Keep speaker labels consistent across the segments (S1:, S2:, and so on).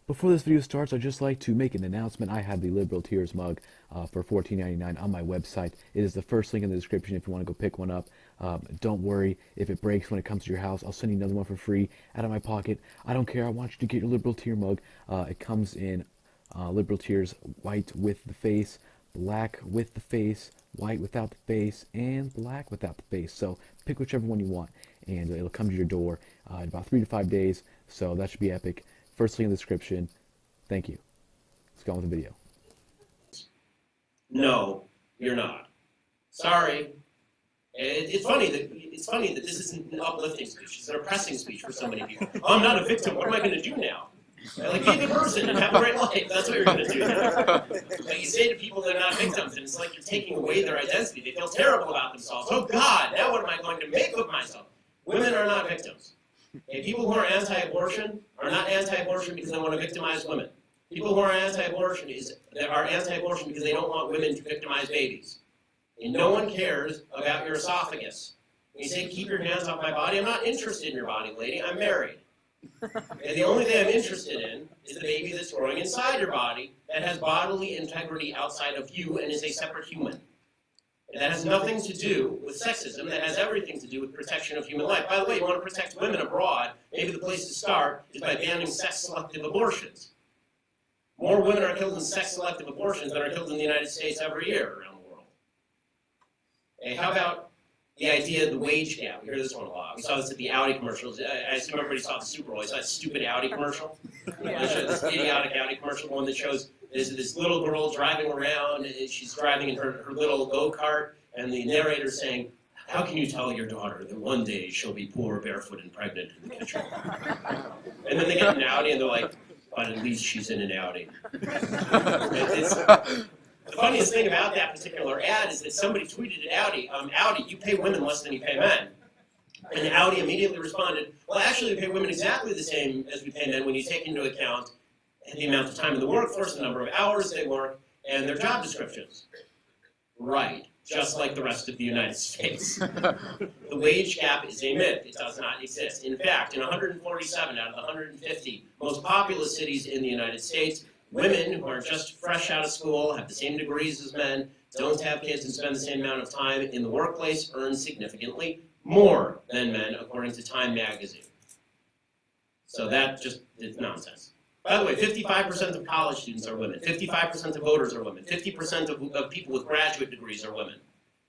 S1: Before this video starts, I'd just like to make an announcement. I have the Liberal Tears mug for $14.99 on my website. It is the first link in the description if you want to go pick one up. Don't worry if it breaks when it comes to your house. I'll send you another one for free out of my pocket. I don't care. I want you to get your Liberal Tear mug. It comes in Liberal Tears white with the face, black with the face, white without the face, and black without the face. So pick whichever one you want, and it'll come to your door in about 3 to 5 days. So that should be epic. First link in the description. Thank you. Let's go on with the video.
S2: No, you're not. Sorry. It's funny that this isn't an uplifting speech. It's an oppressing speech for so many people. Oh, I'm not a victim. What am I going to do now? Like, be a good person and have a great life. That's what you're going to do. Like, you say to people they're not victims, and it's like you're taking away their identity. They feel terrible about themselves. Oh, God, now what am I going to make of myself? Women are not victims. Okay, people who are anti-abortion are not anti-abortion because they want to victimize women. People who are anti-abortion are anti-abortion because they don't want women to victimize babies. And no one cares about your esophagus. When you say, keep your hands off my body, I'm not interested in your body, lady. I'm married. And the only thing I'm interested in is the baby that's growing inside your body that has bodily integrity outside of you and is a separate human. And that has nothing to do with sexism. That has everything to do with protection of human life. By the way, you want to protect women abroad, maybe the place to start is by banning sex-selective abortions. More women are killed in sex-selective abortions than are killed in the United States every year around the world. And how about the idea of the wage gap? We hear this one a lot. We saw this at the Audi commercials. I assume everybody saw the Super Bowl. You saw that stupid Audi commercial? This idiotic Audi commercial, one that shows this little girl driving around. She's driving in her little go-kart, and the narrator's saying, how can you tell your daughter that one day she'll be poor, barefoot, and pregnant in the kitchen? And then they get an Audi, and they're like, but at least she's in an Audi. The funniest thing about that particular ad is that somebody tweeted at Audi, Audi, you pay women less than you pay men. And Audi immediately responded, well, actually, we pay women exactly the same as we pay men when you take into account the amount of time in the workforce, the number of hours they work, and their job descriptions. Right, just like the rest of the United States. The wage gap is a myth. It does not exist. In fact, in 147 out of the 150 most populous cities in the United States, women who are just fresh out of school, have the same degrees as men, don't have kids, and spend the same amount of time in the workplace earn significantly more than men, according to Time magazine. So that just is nonsense. By the way, 55% of college students are women. 55% of voters are women. 50% of people with graduate degrees are women.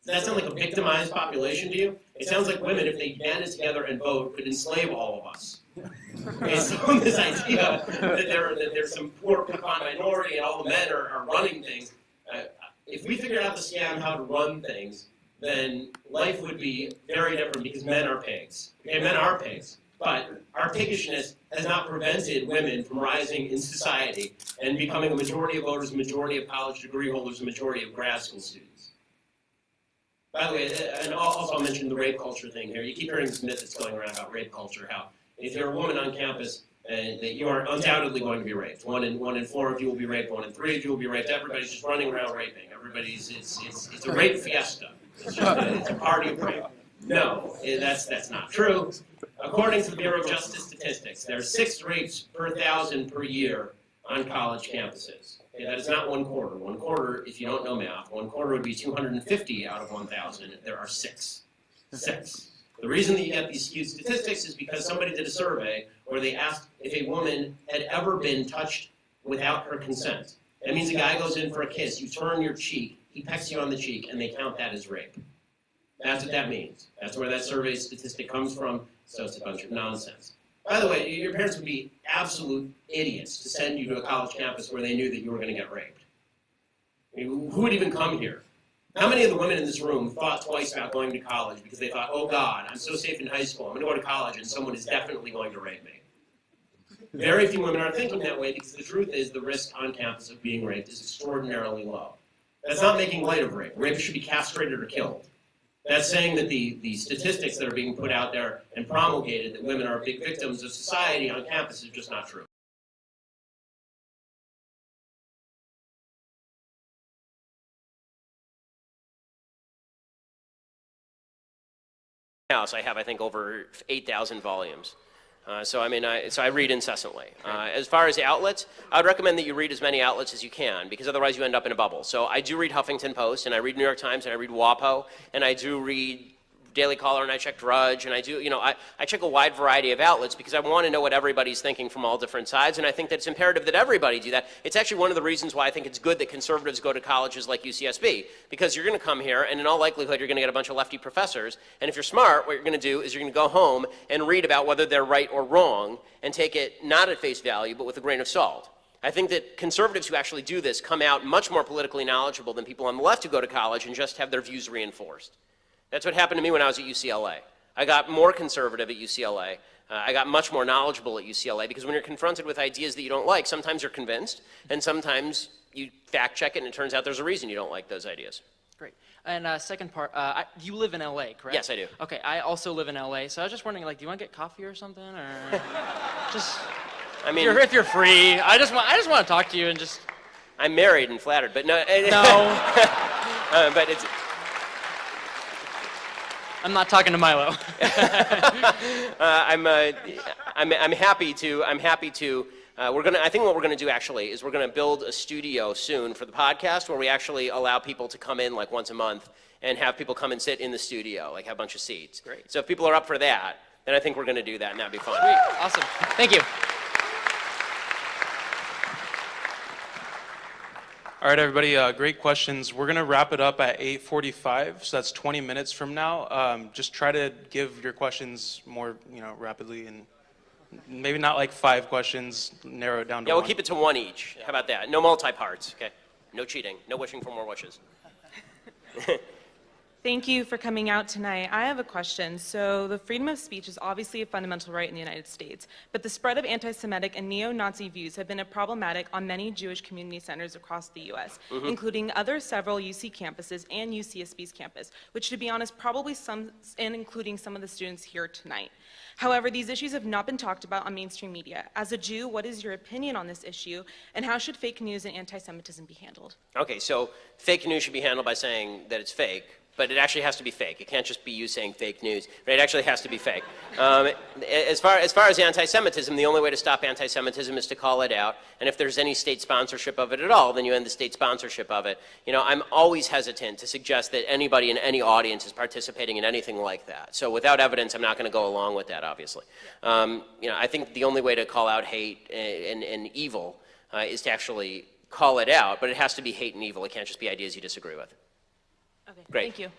S2: Does that sound like a victimized population to you? It sounds like women, if they banded together and vote, could enslave all of us. Okay, so this idea that there's some poor pecan minority and all the men are running things, if we figured out the scam how to run things, then life would be very different because men are pigs. Okay, men are pigs. But our piggishness has not prevented women from rising in society and becoming a majority of voters, a majority of college degree holders, a majority of grad school students. By the way, and also I'll mention the rape culture thing here. You keep hearing this myth that's going around about rape culture, how if you're a woman on campus, that you are undoubtedly going to be raped. One in 4 of you will be raped. 1 in 3 of you will be raped. Everybody's just running around raping. It's a rape fiesta. It's a party of rape. No, that's not true. According to the Bureau of Justice Statistics, there are 6 rapes per 1,000 per year on college campuses. Okay, that is not 1/4. 1/4, if you don't know math, 1/4 would be 250 out of 1,000. There are 6. 6. The reason that you get these skewed statistics is because somebody did a survey where they asked if a woman had ever been touched without her consent. That means a guy goes in for a kiss, you turn your cheek, he pecks you on the cheek, and they count that as rape. That's what that means. That's where that survey statistic comes from, so it's a bunch of nonsense. By the way, your parents would be absolute idiots to send you to a college campus where they knew that you were going to get raped. I mean, who would even come here? How many of the women in this room thought twice about going to college because they thought, oh God, I'm so safe in high school, I'm going to go to college and someone is definitely going to rape me? Very few women are thinking that way because the truth is the risk on campus of being raped is extraordinarily low. That's not making light of rape. Rapists should be castrated or killed. That's saying that the statistics that are being put out there and promulgated that women are big victims of society on campus is just not true. House, I have, I think, over 8,000 volumes. So I read incessantly. As far as outlets, I would recommend that you read as many outlets as you can, because otherwise you end up in a bubble. So I do read Huffington Post, and I read New York Times, and I read WAPO, and I do read Daily Caller, and I check Drudge, and I do, I check a wide variety of outlets because I want to know what everybody's thinking from all different sides, and I think that it's imperative that everybody do that. It's actually one of the reasons why I think it's good that conservatives go to colleges like UCSB, because you're going to come here, and in all likelihood, you're going to get a bunch of lefty professors, and if you're smart, what you're going to do is you're going to go home and read about whether they're right or wrong, and take it not at face value, but with a grain of salt. I think that conservatives who actually do this come out much more politically knowledgeable than people on the left who go to college and just have their views reinforced. That's what happened to me when I was at UCLA. I got more conservative at UCLA. I got much more knowledgeable at UCLA, because when you're confronted with ideas that you don't like, sometimes you're convinced, and sometimes you fact check it and it turns out there's a reason you don't like those ideas.
S3: Great. And second part, you live in LA, correct?
S2: Yes, I do.
S3: Okay, I also live in LA, so I was just wondering, do you want to get coffee or something, or just? I mean, if you're free, I just want to talk to you and just.
S2: I'm married and flattered, but no.
S3: No.
S2: But it's.
S3: I'm not talking to Milo.
S2: I'm happy to. I think what we're gonna do actually is we're gonna build a studio soon for the podcast where we actually allow people to come in like once a month and have people come and sit in the studio, like have a bunch of seats.
S3: Great.
S2: So if people are up for that, then I think we're gonna do that, and that'd be fun.
S3: Sweet. Awesome. Thank you.
S4: All right, everybody, great questions. We're going to wrap it up at 8:45, so that's 20 minutes from now. Just try to give your questions more, rapidly, and maybe not like 5 questions, narrow it down to
S2: Yeah,
S4: one.
S2: we'll keep it to 1 each. How about that? No multi-parts, okay? No cheating. No wishing for more wishes.
S5: Thank you for coming out tonight. I have a question. So the freedom of speech is obviously a fundamental right in the United States, but the spread of anti-Semitic and neo-Nazi views have been problematic on many Jewish community centers across the U.S., including several UC campuses and UCSB's campus, which, to be honest, probably some, and including some of the students here tonight. However, these issues have not been talked about on mainstream media. As a Jew, what is your opinion on this issue, and how should fake news and anti-Semitism be handled?
S2: Okay, so fake news should be handled by saying that it's fake, but it actually has to be fake. It can't just be you saying fake news, right? It actually has to be fake. As far as anti-Semitism, the only way to stop anti-Semitism is to call it out, and if there's any state sponsorship of it at all, then you end the state sponsorship of it. I'm always hesitant to suggest that anybody in any audience is participating in anything like that. So without evidence, I'm not going to go along with that, obviously. I think the only way to call out hate and evil is to actually call it out, but it has to be hate and evil. It can't just be ideas you disagree with.
S5: Okay,
S2: Great.
S5: thank you.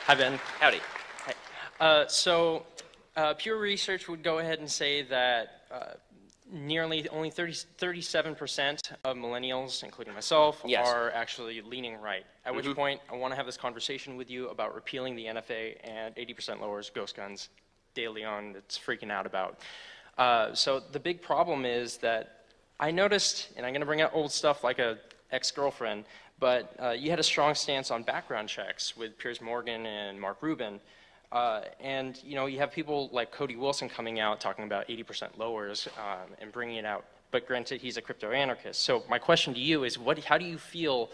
S3: Hi, Ben.
S2: Howdy.
S3: Hi. Pure research would go ahead and say that nearly only 37% of millennials, including myself,
S2: Yes.
S3: are actually leaning right. At which point, I want to have this conversation with you about repealing the NFA and 80% lowers ghost guns. De Leon, it's freaking out about. So the big problem is that I noticed, and I'm going to bring out old stuff like a ex-girlfriend, but you had a strong stance on background checks with Piers Morgan and Mark Rubin. And you have people like Cody Wilson coming out talking about 80% lowers and bringing it out. But granted, he's a crypto-anarchist. So my question to you is, how do you feel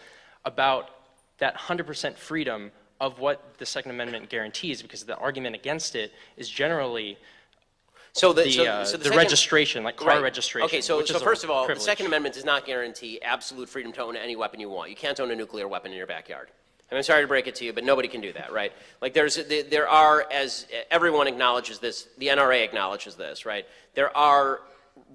S3: about that 100% freedom of what the Second Amendment guarantees? Because the argument against it is generally the registration, like car registration.
S2: Okay, so first of all,
S3: privilege.
S2: the Second Amendment does not guarantee absolute freedom to own any weapon you want. You can't own a nuclear weapon in your backyard. I'm sorry to break it to you, but nobody can do that, right? Like there are, as everyone acknowledges this, the NRA acknowledges this, right? There are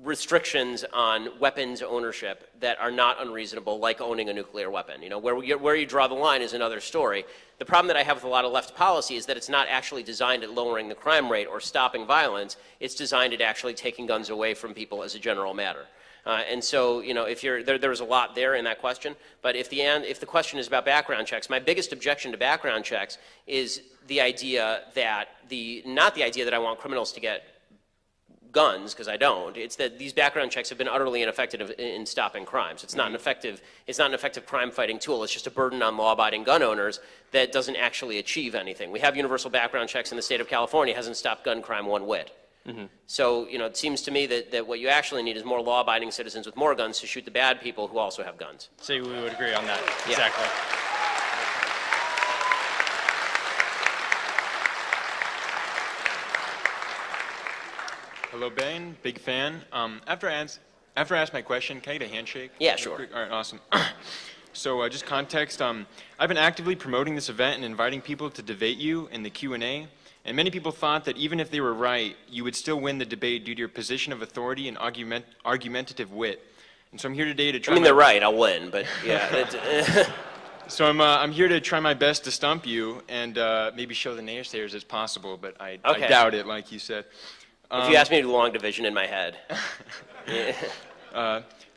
S2: restrictions on weapons ownership that are not unreasonable, like owning a nuclear weapon. Where you draw the line is another story. The problem that I have with a lot of left policy is that it's not actually designed at lowering the crime rate or stopping violence. It's designed at actually taking guns away from people as a general matter. And so, if there's a lot there in that question. But if the question is about background checks, my biggest objection to background checks is the idea that not the idea that I want criminals to get guns, because I don't. It's that these background checks have been utterly ineffective in stopping crimes. It's not an effective crime-fighting tool. It's just a burden on law-abiding gun owners that doesn't actually achieve anything. We have universal background checks in the state of California. It hasn't stopped gun crime one whit. So, it seems to me that what you actually need is more law-abiding citizens with more guns to shoot the bad people who also have guns.
S3: So we would agree on that.
S2: Yeah.
S3: Exactly.
S6: Hello, Ben. Big fan. After I ask my question, can I get a handshake?
S2: Yeah, sure.
S6: All right, awesome. So just context, I've been actively promoting this event and inviting people to debate you in the Q&A, and many people thought that even if they were right, you would still win the debate due to your position of authority and argumentative wit. And so I'm here today to try.
S2: I mean, they're right. I'll win, but yeah.
S6: So I'm here to try my best to stump you and maybe show the naysayers it's possible, but I doubt it, like you said.
S2: If you ask me to do long division in my head.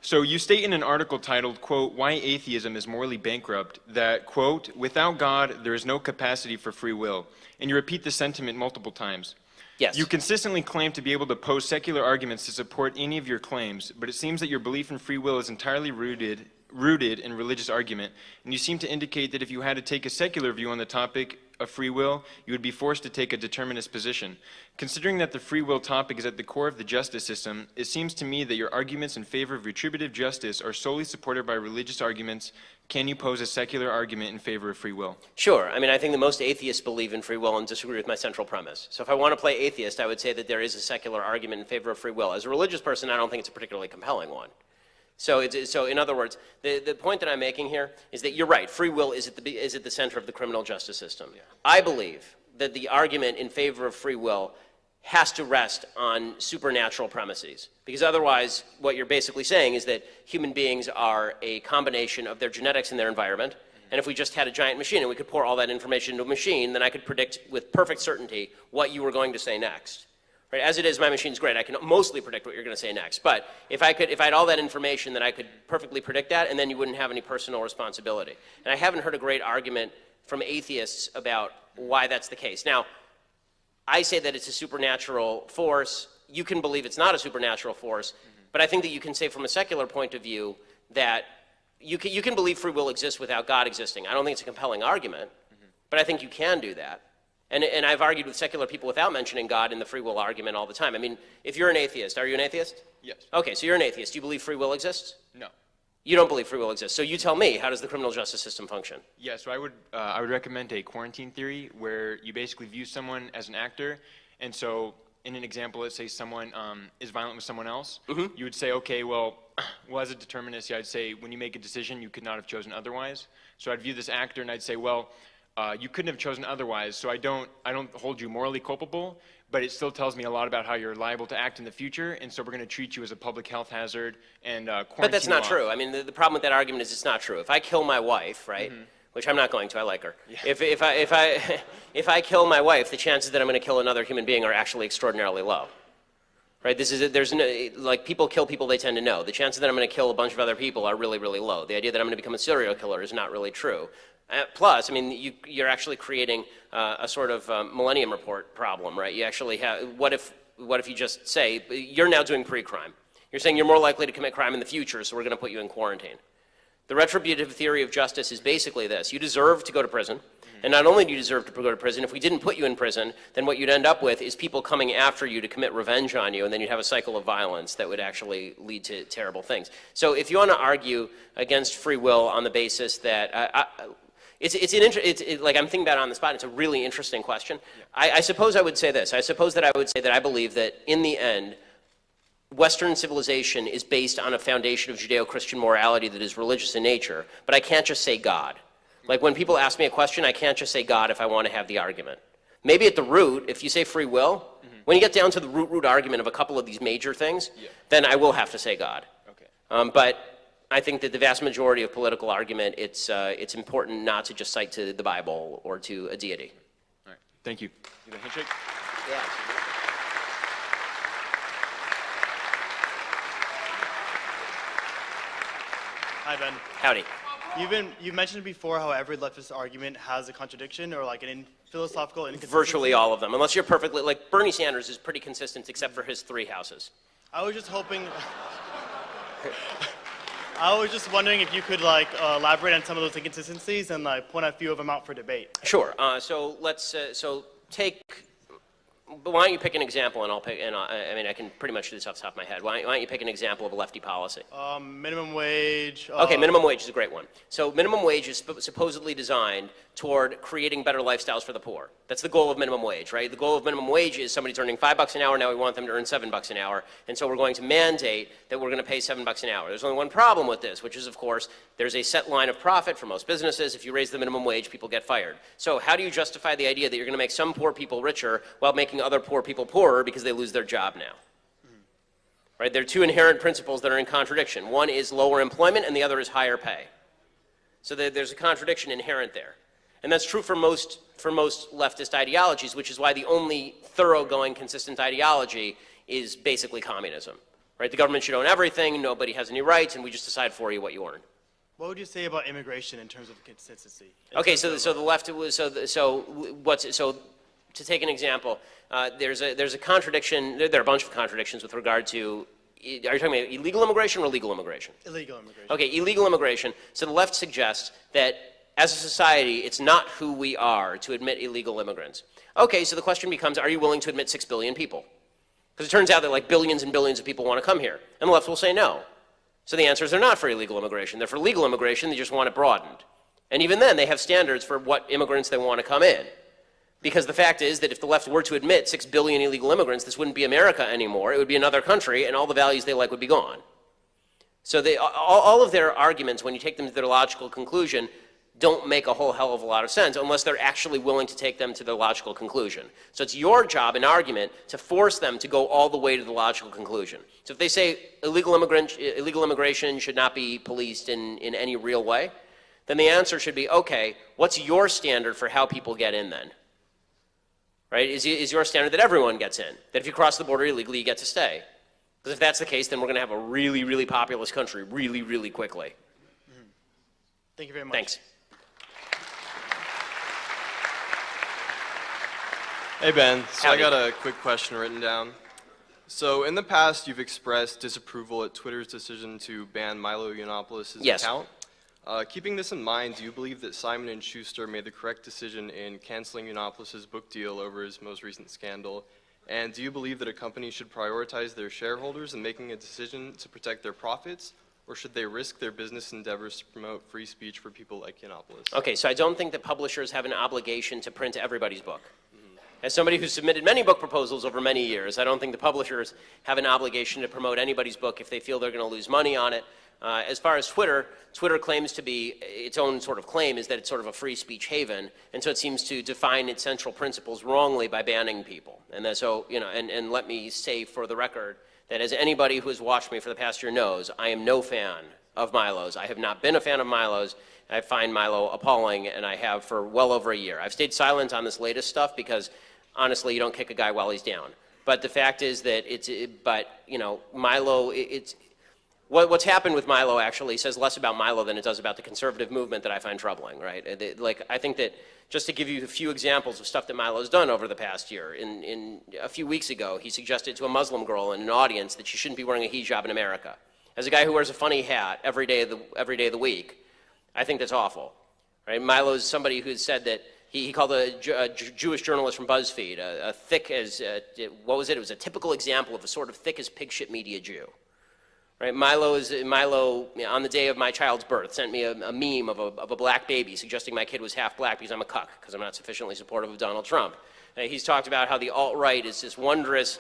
S6: So you state in an article titled, quote, "Why Atheism is Morally Bankrupt," that, quote, "Without God, there is no capacity for free will." And you repeat the sentiment multiple times.
S2: Yes.
S6: You consistently claim to be able to pose secular arguments to support any of your claims, but it seems that your belief in free will is entirely rooted in religious argument, and you seem to indicate that if you had to take a secular view on the topic of free will, you would be forced to take a determinist position. Considering that the free will topic is at the core of the justice system, it seems to me that your arguments in favor of retributive justice are solely supported by religious arguments. Can you pose a secular argument in favor of free will?
S2: Sure. I mean, I think that most atheists believe in free will and disagree with my central premise. So if I want to play atheist, I would say that there is a secular argument in favor of free will. As a religious person, I don't think it's a particularly compelling one. So in other words, the point that I'm making here is that you're right. Free will is at the center of the criminal justice system. Yeah. I believe that the argument in favor of free will has to rest on supernatural premises, because otherwise what you're basically saying is that human beings are a combination of their genetics and their environment, and if we just had a giant machine and we could pour all that information into a machine, then I could predict with perfect certainty what you were going to say next. Right? As it is, my machine's great. I can mostly predict what you're going to say next. But if I had all that information, then I could perfectly predict that, and then you wouldn't have any personal responsibility. And I haven't heard a great argument from atheists about why that's the case. Now, I say that it's a supernatural force. You can believe it's not a supernatural force, but I think that you can say from a secular point of view that you can believe free will exists without God existing. I don't think it's a compelling argument, but I think you can do that. And I've argued with secular people without mentioning God in the free will argument all the time. I mean, if you're an atheist, are you an atheist?
S6: Yes.
S2: Okay, so you're an atheist. Do you believe free will exists?
S6: No.
S2: You don't believe free will exists. So you tell me, how does the criminal justice system function?
S6: Yeah, so I would recommend a quarantine theory where you basically view someone as an actor, and so in an example, let's say someone is violent with someone else, you would say, okay, well, as a determinist, I'd say when you make a decision, you could not have chosen otherwise. So I'd view this actor and I'd say, well, you couldn't have chosen otherwise, so I don't hold you morally culpable, but it still tells me a lot about how you're liable to act in the future, and so we're going to treat you as a public health hazard and quarantine.
S2: But that's not true. I mean, the problem with that argument is it's not true. If I kill my wife, right, which I'm not going to, I like her. Yeah. If I kill my wife, the chances that I'm going to kill another human being are actually extraordinarily low. Right? There's no, like, people kill people they tend to know. The chances that I'm going to kill a bunch of other people are really, really low. The idea that I'm going to become a serial killer is not really true. Plus, I mean, you're actually creating a sort of Millennium Report problem, right? You actually have, what if you just say, you're now doing pre-crime. You're saying you're more likely to commit crime in the future, so we're going to put you in quarantine. The retributive theory of justice is basically this. You deserve to go to prison, and not only do you deserve to go to prison, if we didn't put you in prison, then what you'd end up with is people coming after you to commit revenge on you, and then you'd have a cycle of violence that would actually lead to terrible things. So if you want to argue against free will on the basis that, like, I'm thinking about it on the spot. It's a really interesting question. Yeah. I suppose I would say this. I suppose that I would say that I believe that in the end, Western civilization is based on a foundation of Judeo-Christian morality that is religious in nature, but I can't just say God. Like, when people ask me a question, I can't just say God if I want to have the argument. Maybe at the root, if you say free will, when you get down to the root argument of a couple of these major things, then I will have to say God. Okay. But I think that the vast majority of political argument, it's important not to just cite to the Bible or to a deity.
S6: All right. Thank you. You got a handshake?
S2: Yeah.
S7: Hi, Ben.
S2: Howdy.
S7: You've mentioned before how every leftist argument has a contradiction or like an philosophical inconsistency.
S2: Virtually all of them, unless you're perfectly, like, Bernie Sanders is pretty consistent except for his 3 houses.
S7: I was just hoping, I was just wondering if you could, like, elaborate on some of those inconsistencies and, like, point a few of them out for debate.
S2: Sure. So let's take But why don't you pick an example, and I'll pick, and I mean, I can pretty much do this off the top of my head. Why don't you pick an example of a lefty policy?
S7: Minimum wage.
S2: Okay, minimum wage is a great one. So minimum wage is supposedly designed toward creating better lifestyles for the poor. That's the goal of minimum wage, right? The goal of minimum wage is somebody's earning $5 an hour, now we want them to earn $7 an hour, and so we're going to mandate that we're going to pay $7 an hour. There's only one problem with this, which is, of course, there's a set line of profit for most businesses. If you raise the minimum wage, people get fired. So how do you justify the idea that you're going to make some poor people richer while making other poor people poorer because they lose their job now? Right? There are two inherent principles that are in contradiction. One is lower employment, and the other is higher pay. So there's a contradiction inherent there. And that's true for most leftist ideologies, which is why the only thoroughgoing, consistent ideology is basically communism. Right? The government should own everything, nobody has any rights, and we just decide for you what you earn.
S7: What would you say about immigration in terms of consistency?
S2: Okay, so the left was so to take an example, there's a contradiction. There are a bunch of contradictions with regard to. Are you talking about illegal immigration or legal immigration?
S7: Illegal immigration.
S2: Okay, illegal immigration. So the left suggests that as a society, it's not who we are to admit illegal immigrants. Okay, so the question becomes, are you willing to admit 6 billion people? Because it turns out that like billions and billions of people want to come here. And the left will say no. So the answer is they're not for illegal immigration. They're for legal immigration, they just want it broadened. And even then, they have standards for what immigrants they want to come in. Because the fact is that if the left were to admit 6 billion illegal immigrants, this wouldn't be America anymore. It would be another country, and all the values they like would be gone. So all of their arguments, when you take them to their logical conclusion, don't make a whole hell of a lot of sense unless they're actually willing to take them to their logical conclusion. So it's your job in argument to force them to go all the way to the logical conclusion. So if they say illegal immigration should not be policed in any real way, then the answer should be, okay, what's your standard for how people get in then? Right? Is your standard that everyone gets in? That if you cross the border illegally, you get to stay? Because if that's the case, then we're going to have a really, really populous country really, really quickly.
S7: Thank you very much.
S2: Thanks.
S8: Hey Ben, so
S2: Howdy.
S8: I got a quick question written down. So in the past, you've expressed disapproval at Twitter's decision to ban Milo Yiannopoulos'
S2: Yes.
S8: account. Keeping this in mind, do you believe that Simon & Schuster made the correct decision in canceling Yiannopoulos' book deal over his most recent scandal? And do you believe that a company should prioritize their shareholders in making a decision to protect their profits, or should they risk their business endeavors to promote free speech for people like Yiannopoulos?
S2: Okay, so I don't think that publishers have an obligation to print everybody's book. As somebody who's submitted many book proposals over many years, I don't think the publishers have an obligation to promote anybody's book if they feel they're going to lose money on it. As far as Twitter claims to be, its own sort of claim is that it's sort of a free speech haven, and so it seems to define its central principles wrongly by banning people. And so, you know, and let me say for the record that as anybody who has watched me for the past year knows, I am no fan of Milo's. I have not been a fan of Milo's. I find Milo appalling, and I have for well over a year. I've stayed silent on this latest stuff because, honestly, you don't kick a guy while he's down. But the fact is that Milo, what's happened with Milo actually says less about Milo than it does about the conservative movement that I find troubling, right? I think that, just to give you a few examples of stuff that Milo's done over the past year, in a few weeks ago, he suggested to a Muslim girl in an audience that she shouldn't be wearing a hijab in America. As a guy who wears a funny hat every day of the week, I think that's awful, right? Milo's somebody who said that he called a Jewish journalist from BuzzFeed a thick as, what was it? It was a typical example of a sort of thick as pig shit media Jew. Right? Milo, on the day of my child's birth, sent me a meme of a black baby suggesting my kid was half black because I'm a cuck, because I'm not sufficiently supportive of Donald Trump. He's talked about how the alt-right is this wondrous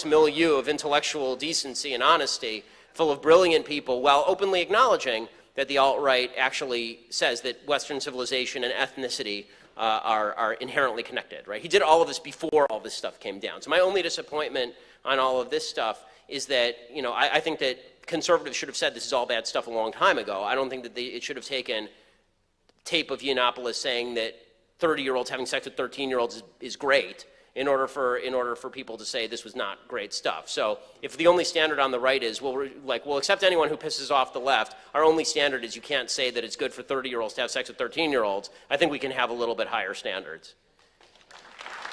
S2: milieu of intellectual decency and honesty, full of brilliant people, while openly acknowledging that the alt-right actually says that Western civilization and ethnicity are inherently connected, right? He did all of this before all this stuff came down. So my only disappointment on all of this stuff is that, I think that conservatives should have said this is all bad stuff a long time ago. I don't think that it should have taken tape of Yiannopoulos saying that 30-year-olds having sex with 13-year-olds is great in order for people to say this was not great stuff. So if the only standard on the right is, we'll accept anyone who pisses off the left, our only standard is you can't say that it's good for 30-year-olds to have sex with 13-year-olds, I think we can have a little bit higher standards.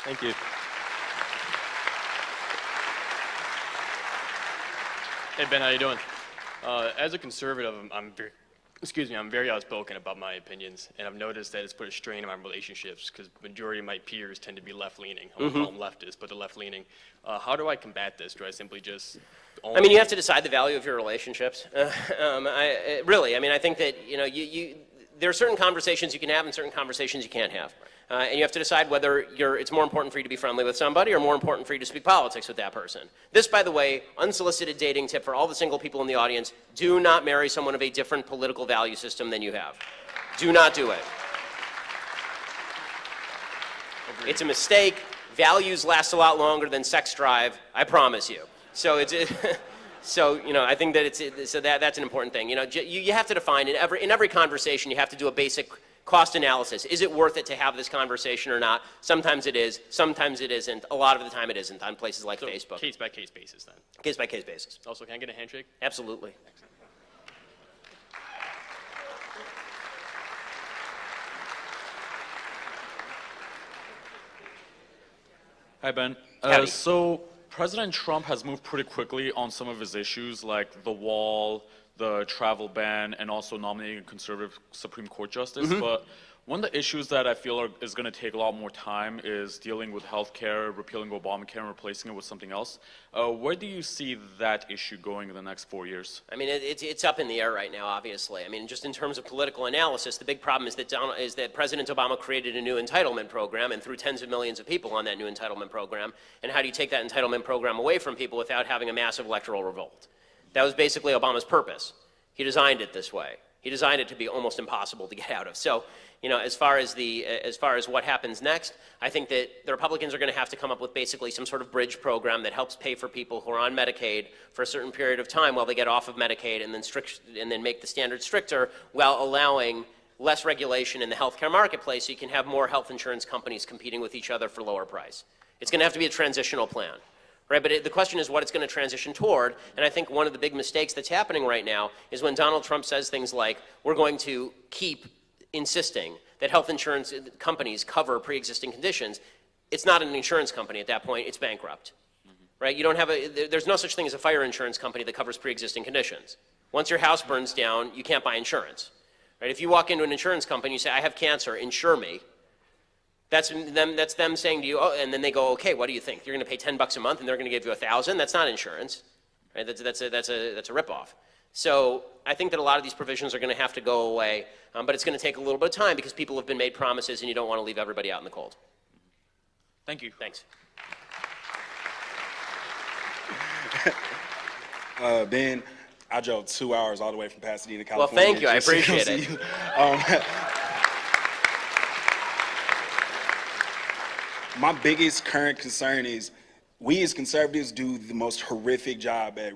S8: Thank you.
S9: Hey Ben, how you doing? As a conservative, I'm Excuse me, I'm very outspoken about my opinions, and I've noticed that it's put a strain on my relationships because majority of my peers tend to be left-leaning. I won't call them leftists, but they're left-leaning. How do I combat this? Do I simply just
S2: I mean, you have to decide the value of your relationships. Really, I mean, I think that, there are certain conversations you can have and certain conversations you can't have. And you have to decide whether it's more important for you to be friendly with somebody or more important for you to speak politics with that person. This, by the way, unsolicited dating tip for all the single people in the audience: do not marry someone of a different political value system than you have. Do not do it.
S9: Agreed.
S2: It's a mistake. Values last a lot longer than sex drive, I promise you. So it's so I think that that's an important thing. You have to define in every conversation. You have to do a basic cost analysis. Is it worth it to have this conversation or not? Sometimes it is. Sometimes it isn't. A lot of the time it isn't on places like Facebook.
S9: Case by case basis then.
S2: Case by case basis.
S9: Also, can I get a handshake?
S2: Absolutely.
S10: Hi, Ben.
S2: Howdy.
S10: So President Trump has moved pretty quickly on some of his issues, like the wall, the travel ban, and also nominating a conservative Supreme Court justice. But one of the issues that I feel is going to take a lot more time is dealing with health care, repealing Obamacare, and replacing it with something else. Where do you see that issue going in the next 4 years?
S2: I mean, it's up in the air right now, obviously. I mean, just in terms of political analysis, the big problem is that President Obama created a new entitlement program and threw tens of millions of people on that new entitlement program. And how do you take that entitlement program away from people without having a massive electoral revolt? That was basically Obama's purpose. He designed it this way. He designed it to be almost impossible to get out of. So, as far as what happens next, I think that the Republicans are going to have to come up with basically some sort of bridge program that helps pay for people who are on Medicaid for a certain period of time while they get off of Medicaid, and then make the standards stricter while allowing less regulation in the healthcare marketplace, so you can have more health insurance companies competing with each other for lower price. It's going to have to be a transitional plan. Right, but the question is what it's going to transition toward, and I think one of the big mistakes that's happening right now is when Donald Trump says things like, we're going to keep insisting that health insurance companies cover pre-existing conditions. It's not an insurance company at that point, it's bankrupt. Right, you don't have there's no such thing as a fire insurance company that covers pre-existing conditions. Once your house burns down, you can't buy insurance. Right, if you walk into an insurance company, you say, I have cancer, insure me. That's them saying to you, oh, and then they go, okay, what do you think? You're going to pay $10 a month and they're going to give you $1,000? That's not insurance, right? That's a ripoff. So I think that a lot of these provisions are going to have to go away, but it's going to take a little bit of time because people have been made promises and you don't want to leave everybody out in the cold.
S10: Thank you.
S2: Thanks.
S11: Ben, I drove 2 hours all the way from Pasadena, California.
S2: Well, thank you. I appreciate it.
S11: My biggest current concern is we as conservatives do the most horrific job at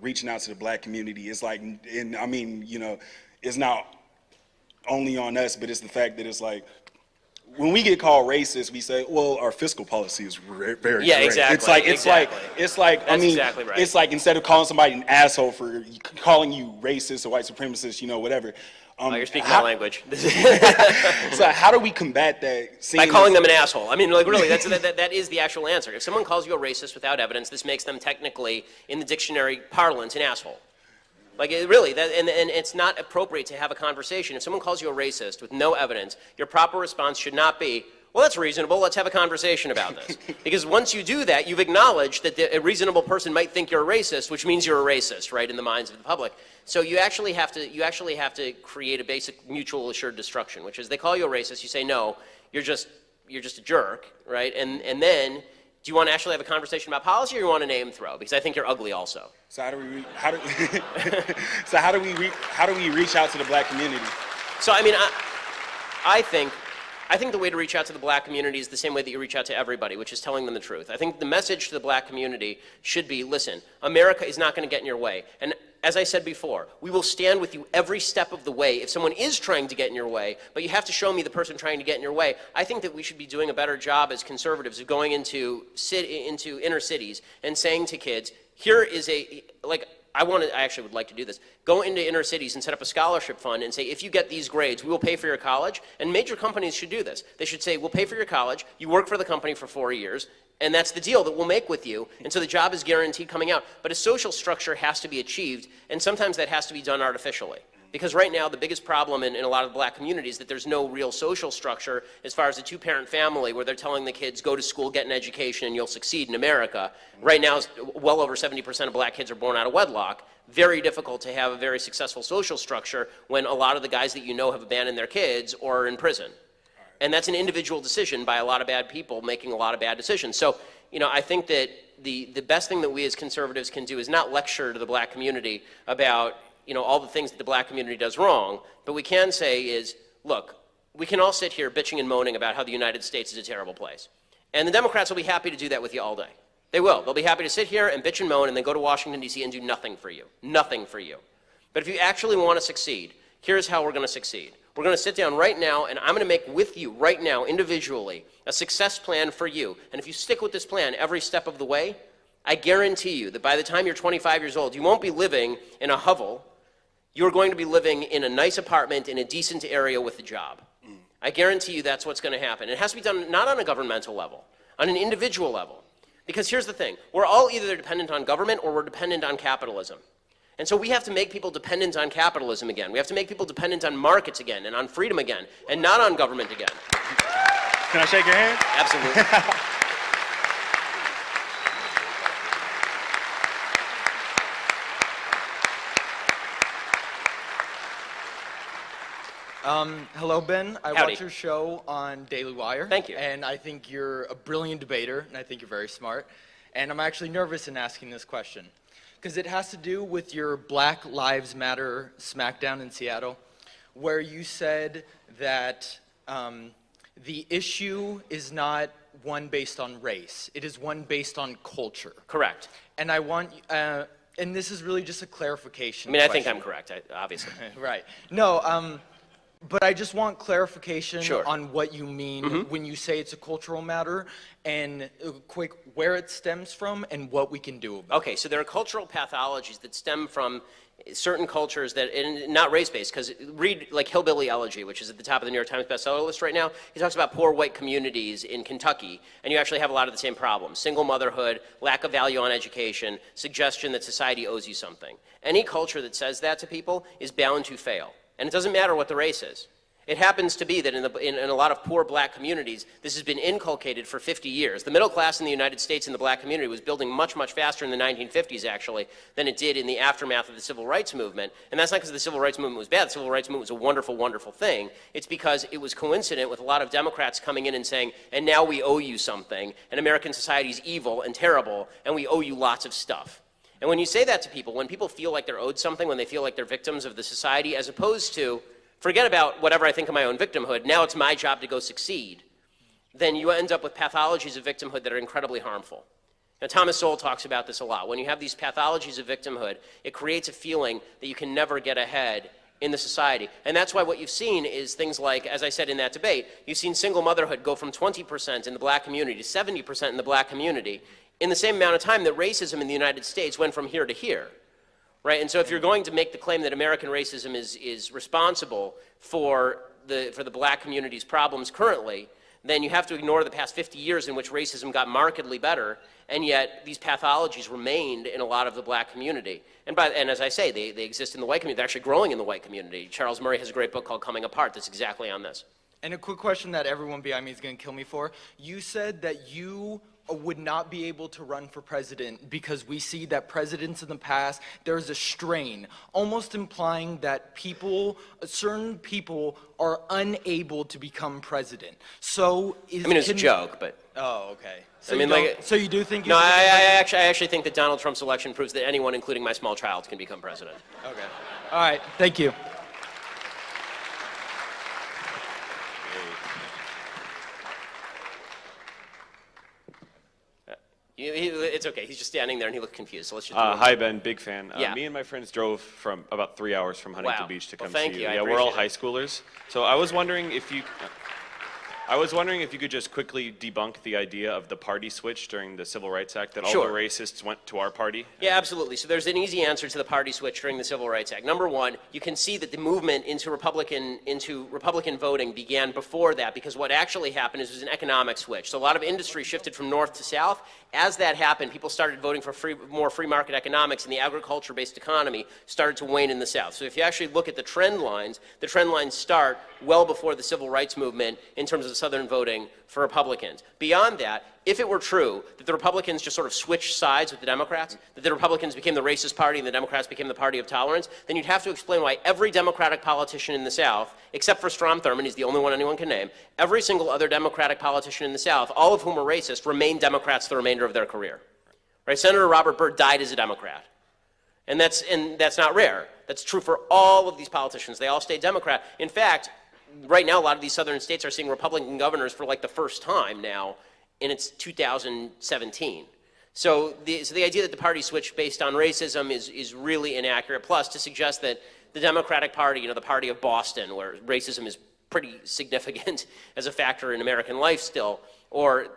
S11: reaching out to the black community. It's like, and I mean, it's not only on us, but it's the fact that it's like, when we get called racist, we say, well, our fiscal policy is very great.
S2: Exactly.
S11: It's like,
S2: That's
S11: I mean,
S2: exactly right.
S11: it's like instead of calling somebody an asshole for calling you racist or white supremacist, whatever.
S2: You're speaking my language.
S11: So how do we combat that?
S2: By calling them an asshole. I mean, like really, that is the actual answer. If someone calls you a racist without evidence, this makes them technically, in the dictionary parlance, an asshole. Like really, and it's not appropriate to have a conversation. If someone calls you a racist with no evidence, your proper response should not be, well, that's reasonable, let's have a conversation about this. Because once you do that, you've acknowledged that a reasonable person might think you're a racist, which means you're a racist, right, in the minds of the public. So you actually have to create a basic mutual assured destruction, which is they call you a racist, you say, no, you're just a jerk, right? And then, do you want to actually have a conversation about policy, or you want to name throw? Because I think you're ugly also.
S11: So how do we reach out to the black community?
S2: So I mean, I think the way to reach out to the black community is the same way that you reach out to everybody, which is telling them the truth. I think the message to the black community should be, listen, America is not going to get in your way. And as I said before, we will stand with you every step of the way if someone is trying to get in your way, but you have to show me the person trying to get in your way. I think that we should be doing a better job as conservatives of going into inner cities and saying to kids, here is I actually would like to do this. Go into inner cities and set up a scholarship fund and say, if you get these grades, we will pay for your college. And major companies should do this. They should say, we'll pay for your college, you work for the company for 4 years, and that's the deal that we'll make with you. And so the job is guaranteed coming out. But a social structure has to be achieved, and sometimes that has to be done artificially. Because right now, the biggest problem in a lot of the black communities is that there's no real social structure as far as a two-parent family where they're telling the kids, go to school, get an education, and you'll succeed in America. Right now, well over 70% of black kids are born out of wedlock. Very difficult to have a very successful social structure when a lot of the guys that you know have abandoned their kids or are in prison. And that's an individual decision by a lot of bad people making a lot of bad decisions. So, I think that the best thing that we as conservatives can do is not lecture to the black community about all the things that the black community does wrong, but we can say is, look, we can all sit here bitching and moaning about how the United States is a terrible place. And the Democrats will be happy to do that with you all day. They will. They'll be happy to sit here and bitch and moan and then go to Washington, D.C. and do nothing for you. Nothing for you. But if you actually want to succeed, here's how we're going to succeed. We're going to sit down right now, and I'm going to make with you right now, individually, a success plan for you. And if you stick with this plan every step of the way, I guarantee you that by the time you're 25 years old, you won't be living in a hovel. You're going to be living in a nice apartment in a decent area with a job. I guarantee you that's what's going to happen. It has to be done not on a governmental level, on an individual level. Because here's the thing. We're all either dependent on government or we're dependent on capitalism. And so we have to make people dependent on capitalism again. We have to make people dependent on markets again and on freedom again and not on government again.
S7: Can I shake your hand?
S2: Absolutely.
S12: Hello, Ben. I
S2: Howdy.
S12: watch your show on Daily Wire.
S2: Thank you.
S12: And I think you're a brilliant debater, and I think you're very smart. And I'm actually nervous in asking this question, because it has to do with your Black Lives Matter smackdown in Seattle, where you said that the issue is not one based on race. It is one based on culture.
S2: Correct.
S12: And I want, and this is really just a clarification
S2: I mean, I think
S12: question.
S2: I'm correct, obviously.
S12: Right. No, but I just want clarification
S2: Sure.
S12: on what you mean when you say it's a cultural matter, and quick, where it stems from and what we can do about it.
S2: Okay, so there are cultural pathologies that stem from certain cultures that, and not race-based, because read like Hillbilly Elegy, which is at the top of the New York Times bestseller list right now. He talks about poor white communities in Kentucky, and you actually have a lot of the same problems. Single motherhood, lack of value on education, suggestion that society owes you something. Any culture that says that to people is bound to fail. And it doesn't matter what the race is. It happens to be that in a lot of poor black communities, this has been inculcated for 50 years. The middle class in the United States and the black community was building much, much faster in the 1950s, actually, than it did in the aftermath of the civil rights movement. And that's not because the civil rights movement was bad. The civil rights movement was a wonderful, wonderful thing. It's because it was coincident with a lot of Democrats coming in and saying, and now we owe you something, and American society is evil and terrible, and we owe you lots of stuff. And when you say that to people, when people feel like they're owed something, when they feel like they're victims of the society, as opposed to, forget about whatever I think of my own victimhood, now it's my job to go succeed, then you end up with pathologies of victimhood that are incredibly harmful. Now, Thomas Sowell talks about this a lot. When you have these pathologies of victimhood, it creates a feeling that you can never get ahead in the society. And that's why what you've seen is things like, as I said in that debate, you've seen single motherhood go from 20% in the black community to 70% in the black community in the same amount of time that racism in the United States went from here to here. Right? And so if you're going to make the claim that American racism is responsible for the black community's problems currently, then you have to ignore the past 50 years in which racism got markedly better, and yet these pathologies remained in a lot of the black community. And as I say, they exist in the white community. They're actually growing in the white community. Charles Murray has a great book called Coming Apart that's exactly on this.
S12: And a quick question that everyone behind me is going to kill me for. You said that you would not be able to run for president because we see that presidents in the past, there's a strain, almost implying that certain people are unable to become president. So
S2: I mean, it's a joke, but...
S12: Oh, okay. So,
S2: I mean,
S12: so you do think...
S2: No, I actually think that Donald Trump's election proves that anyone, including my small child, can become president.
S12: Okay. All right. Thank you.
S2: It's okay. He's just standing there and he looked confused. So let's just.
S13: Hi Ben, big fan.
S2: Yeah.
S13: Me and my friends drove from about 3 hours from Huntington
S2: Wow.
S13: Beach to
S2: Well,
S13: come
S2: thank
S13: see
S2: you.
S13: you.
S2: I
S13: Yeah, we're all
S2: appreciate
S13: high schoolers. So I was wondering if you. I was wondering if you could just quickly debunk the idea of the party switch during the Civil Rights Act, that all
S2: Sure.
S13: the racists went to our party.
S2: Yeah, absolutely. So there's an easy answer to the party switch during the Civil Rights Act. Number one, you can see that the movement into Republican voting began before that, because what actually happened is it was an economic switch. So a lot of industry shifted from north to south. As that happened, people started voting for more free market economics, and the agriculture-based economy started to wane in the South. So if you actually look at the trend lines start well before the Civil Rights Movement in terms of Southern voting for Republicans. Beyond that, if it were true that the Republicans just sort of switched sides with the Democrats, that the Republicans became the racist party and the Democrats became the party of tolerance, then you'd have to explain why every Democratic politician in the South, except for Strom Thurmond, he's the only one anyone can name, every single other Democratic politician in the South, all of whom are racist, remained Democrats the remainder of their career. Right? Senator Robert Byrd died as a Democrat. And that's not rare. That's true for all of these politicians. They all stayed Democrat. In fact, right now, a lot of these southern states are seeing Republican governors for like the first time now, and it's 2017. So the idea that the party switched based on racism is really inaccurate. Plus, to suggest that the Democratic Party, the party of Boston, where racism is pretty significant as a factor in American life still, or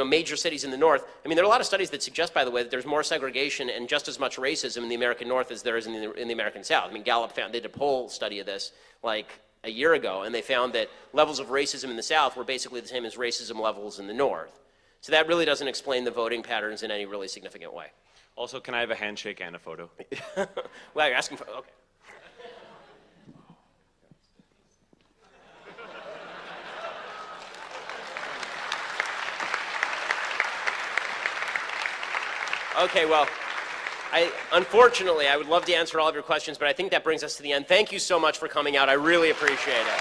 S2: major cities in the North. I mean, there are a lot of studies that suggest, by the way, that there's more segregation and just as much racism in the American North as there is in the American South. I mean, Gallup they did a poll study of this like a year ago, and they found that levels of racism in the South were basically the same as racism levels in the North. So that really doesn't explain the voting patterns in any really significant way.
S13: Also, can I have a handshake and a photo?
S2: Well, you're asking for, okay. Okay, well, unfortunately, I would love to answer all of your questions, but I think that brings us to the end. Thank you so much for coming out. I really appreciate it.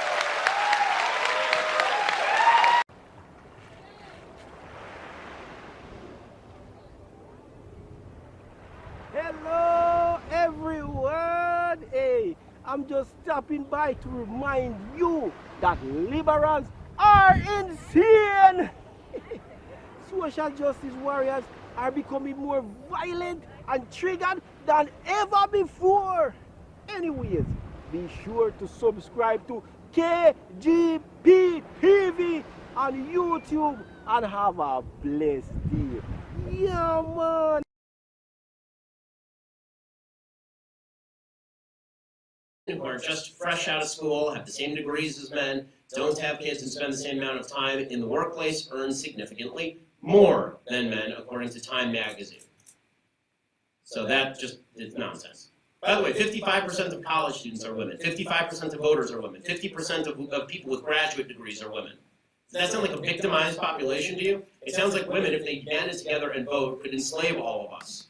S14: Hello, everyone. Hey, I'm just stopping by to remind you that liberals are insane. Social justice warriors are becoming more violent and triggered than ever before. Anyways, be sure to subscribe to KGP TV on YouTube and have a blessed day. Yeah, man.
S2: Who are just fresh out of school, have the same degrees as men, don't have kids and spend the same amount of time in the workplace, earn significantly more than men, according to Time magazine. So that just is nonsense. By the way, 55% of college students are women, 55% of voters are women, 50% of people with graduate degrees are women. Does that sound like a victimized population to you? It sounds like women, if they banded together and vote, could enslave all of us.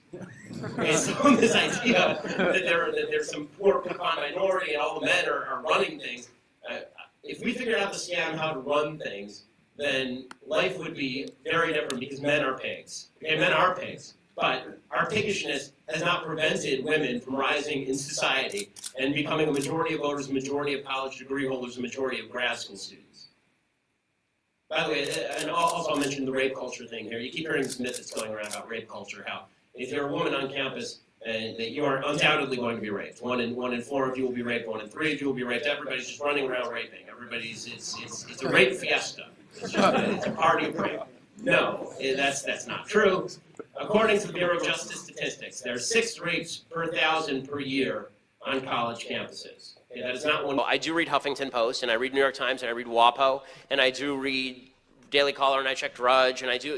S2: Okay, so this idea that there's some poor minority and all the men are running things, if we figured out the scam how to run things, then life would be very different because men are pigs. Okay, men are pigs. But our piggishness has not prevented women from rising in society and becoming a majority of voters, a majority of college degree holders, a majority of grad school students. By the way, and also I'll mention the rape culture thing here. You keep hearing this myth that's going around about rape culture, how if you're a woman on campus, that you are undoubtedly going to be raped. One in 4 of you will be raped. 1 in 3 of you will be raped. Everybody's just running around raping. It's a rape fiesta. It's a party of rape. No, that's not true. According to the Bureau of Justice Statistics, there are 6 rapes per 1,000 per year on college campuses. Okay, that is not one. I do read Huffington Post, and I read New York Times, and I read WAPO, and I do read Daily Caller, and I check Drudge, and I do,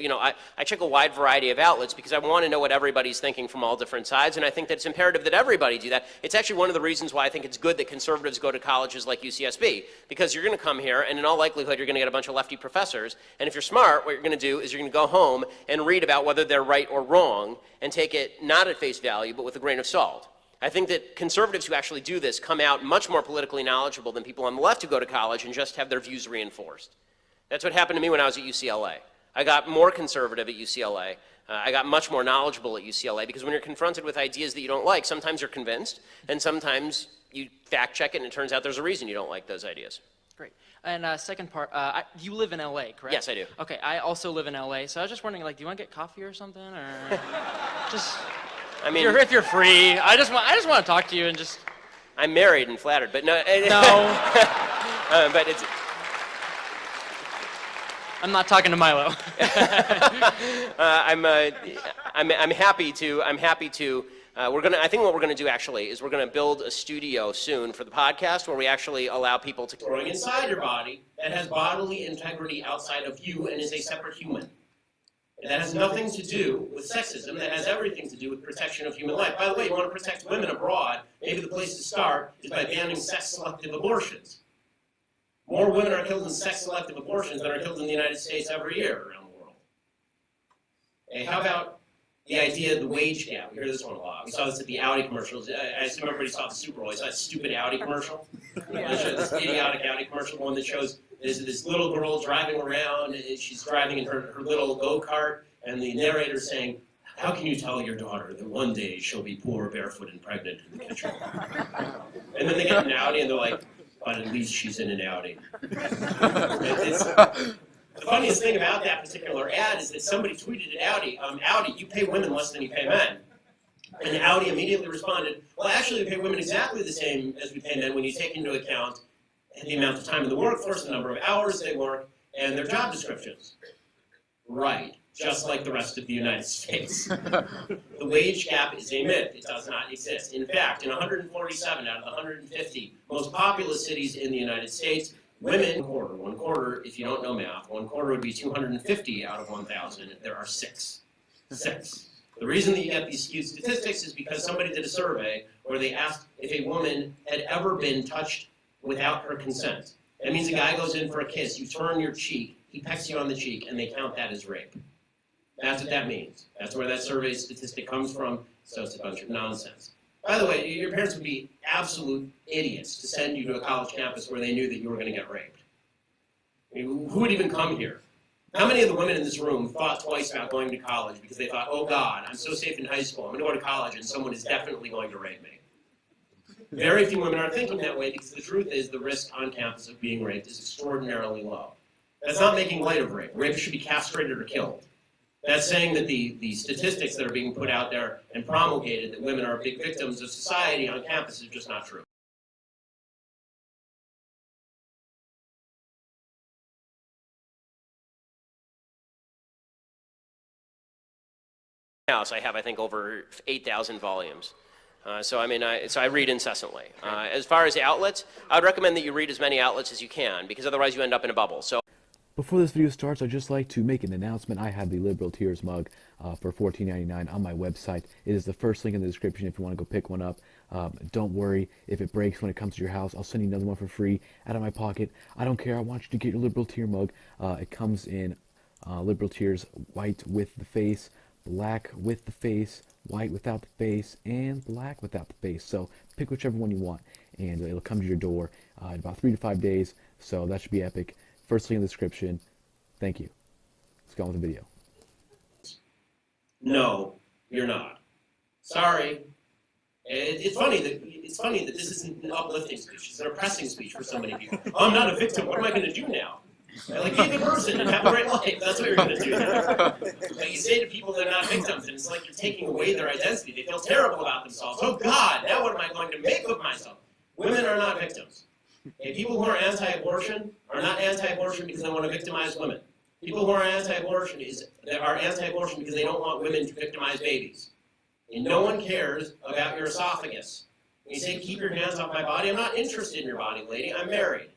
S2: I check a wide variety of outlets because I want to know what everybody's thinking from all different sides, and I think that it's imperative that everybody do that. It's actually one of the reasons why I think it's good that conservatives go to colleges like UCSB, because you're going to come here, and in all likelihood, you're going to get a bunch of lefty professors, and if you're smart, what you're going to do is you're going to go home and read about whether they're right or wrong, and take it not at face value, but with a grain of salt. I think that conservatives who actually do this come out much more politically knowledgeable than people on the left who go to college and just have their views reinforced. That's what happened to me when I was at UCLA. I got more conservative at UCLA. I got much more knowledgeable at UCLA because when you're confronted with ideas that you don't like, sometimes you're convinced, and sometimes you fact check it and it turns out the's a reason you don't like those ideas.
S3: Great. And second part, you live in LA, correct?
S2: Yes, I do.
S3: Okay, I also live in LA, so I was just wondering, do you want to get coffee or something, or just? I mean, if you're free, I just want to talk to you and just.
S2: I'm married and flattered, but no.
S3: No.
S2: But it's.
S3: I'm not talking to Milo.
S2: I'm happy to. I think what we're gonna do actually is we're gonna build a studio soon for the podcast where we actually allow people to growing inside your body that has bodily integrity outside of you and is a separate human. That has nothing to do with sexism. That has everything to do with protection of human life. By the way, you want to protect women abroad, maybe the place to start is by banning sex-selective abortions. More women are killed in sex-selective abortions than are killed in the United States every year around the world. Hey, how about the idea of the wage gap? We hear this one a lot. We saw this at the Audi commercials. I assume everybody saw the Super Bowl. You saw that stupid Audi commercial? This idiotic Audi commercial, one that shows this little girl driving around. She's driving in her little go-kart, and the narrator's saying, "How can you tell your daughter that one day she'll be poor, barefoot, and pregnant in the kitchen?" And then they get an Audi, and they're like, "But at least she's in an Audi." The funniest thing about that particular ad is that somebody tweeted at Audi, "Audi, you pay women less than you pay men." And Audi immediately responded, "Well, actually, we pay women exactly the same as we pay men when you take into account the amount of time in the workforce, the number of hours they work, and their job descriptions." Right, just like the rest of the United States. The wage gap is a myth. It does not exist. In fact, in 147 out of the 150 most populous cities in the United States, women, one quarter, if you don't know math, one quarter would be 250 out of 1,000. There are 6. 6. The reason that you get these skewed statistics is because somebody did a survey where they asked if a woman had ever been touched without her consent. That means a guy goes in for a kiss, you turn your cheek, he pecks you on the cheek, and they count that as rape. That's what that means. That's where that survey statistic comes from, so it's a bunch of nonsense. By the way, your parents would be absolute idiots to send you to a college campus where they knew that you were going to get raped. I mean, who would even come here? How many of the women in this room thought twice about going to college because they thought, "Oh God, I'm so safe in high school, I'm going to go to college and someone is definitely going to rape me"? Very few women are thinking that way because the truth is the risk on campus of being raped is extraordinarily low. That's not making light of rape. Rape should be castrated or killed. That's saying that the statistics that are being put out there and promulgated that women are big victims of society on campus is just not true. I have, I think, over 8,000 volumes. So I read incessantly. As far as outlets, I would recommend that you read as many outlets as you can, because otherwise you end up in a bubble. So,
S1: before this video starts, I'd just like to make an announcement. I have the Liberal Tears mug for $14.99 on my website. It is the first link in the description if you want to go pick one up. Don't worry if it breaks when it comes to your house. I'll send you another one for free out of my pocket. I don't care. I want you to get your Liberal Tear mug. It comes in Liberal Tears white with the face, black with the face, white without the face, and black without the face. So pick whichever one you want, and it'll come to your door in about 3 to 5 days. So that should be epic. First link in the description. Thank you. Let's go on with the video.
S2: No, you're not. Sorry. It's funny that this isn't an uplifting speech. It's an oppressing speech for so many people. Oh, I'm not a victim. What am I going to do now? Like, be a good person and have a great life. That's what you're going to do now. Like, you say to people they're not victims, and it's like you're taking away their identity. They feel terrible about themselves. Oh, God, now what am I going to make of myself? Women are not victims. Okay, people who are anti-abortion are not anti-abortion because they want to victimize women. People who are anti-abortion are anti-abortion because they don't want women to victimize babies. And no one cares about your esophagus. When you say, "Keep your hands off my body," I'm not interested in your body, lady. I'm married.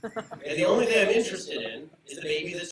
S2: And the only thing I'm interested in is the baby that's